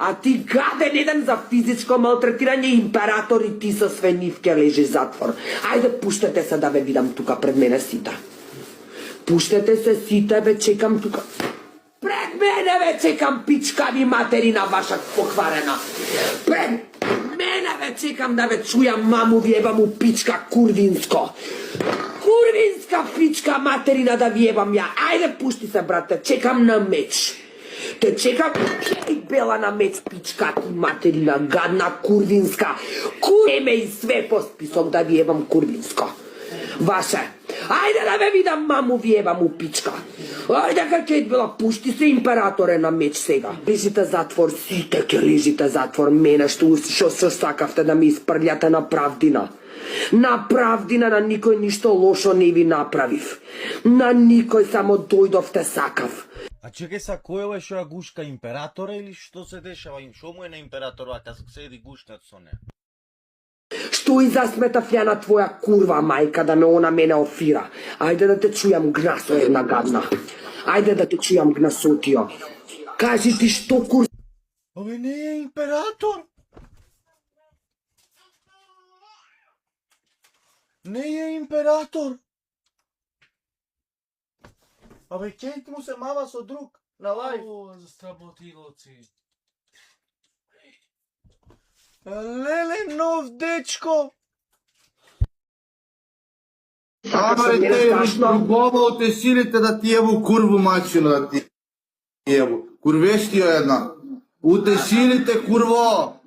А ти гаден еден за физичко малтретирање император и ти со свенивке лежи затвор. Ајде, пуштете се да ве видам тука пред мене сите. Пуштете се сите, ве чекам тука. Пред мене ве чекам, пичкави материна ваша покварена. Пред мене ве чекам да ве чујам, маму ви ебам у пичка курвинско. Курвинска пичка материна да ви ебам ја. Ајде, пушти се, брате, чекам на меч. Те чекам, кеј бела на меч, пичка ти материна, гадна курвинска. Куреме и све по список да ви ебам курвинско. Ваше, ајде да ве видам, маму ви ебам у пичка. Ајде, кеј бела, пушти се, императоре, на меч сега. Лежите затвор, сите ке лежите затвор, мене што сакавте да ми испрљате на правдина. На правдина, на никој ништо лошо не ви направив. На никој, само дојдовте сакав. А чекај са, кој е што ја гушка, императора или што се дешава? Што му е на императора, кога седи гушнат со не? Што и засметав ја на твоја курва мајка да ме она мене офира? Ајде да те чујам, гнасо една гадна. Ајде да те чујам, гнасотио. Кажи ти што кур... Абе, не е император! Не е император! Абе, Кейт му се мава со друг, на лајв. О, застработилоци. Леле, нов дечко! Абе, те баба те силите да ти ебу курву мачина да ти ебу. Курвештио една. Утешилите курво.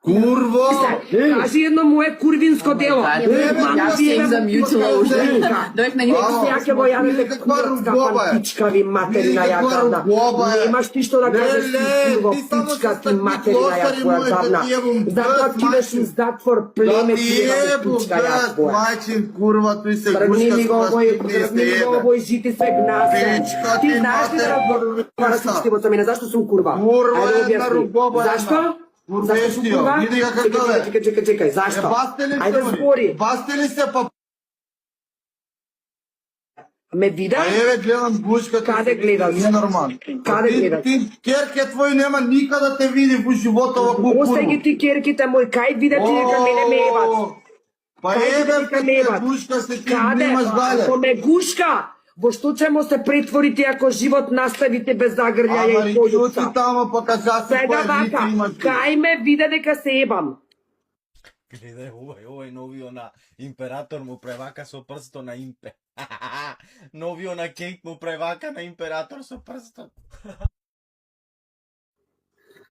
Курво! Кажи едно мое курвинско дело. Ја се за мјутила уште. Дојх на него. Ја ќе го јавите курвинска пантичка ви материна ја гадна. Немаш ти што да кажеш ти курво пичка ти материна ја твоја гадна. Затоа кидеш у затвор племе ти ја пичка ја твоја. Мачин курва, тој се Тргни ми го гушка. овој жити се гнасе. Ти знаеш ли да разговараш со мене? Зашто сум курва? Ајде објасни. Зашто? Курвештио, види како тоа е. Чекај, зашто? Ајде збори. Басте ли се па... Ме вида? А еве гледам гушката. Каде гледаш? Не нормално. Каде гледаш? Ти керке твој нема никада те види во животова курва. Остајќи ти керките мој, кај вида ти дека мене ме ебат? Па Кај еве дека ме ебат? гушка се ти Каде? немаш гале. Ако ме гушка, во што ćemo се претворите ако живот наставите без загрљаја Ама и и полјуца? ти тамо покажа се Сега кој вака, вики имаш. кај ме вида дека се ебам? Гледај, овој новио на император му превака со прсто на импе. Новио на Кейт му превака на император со прстот.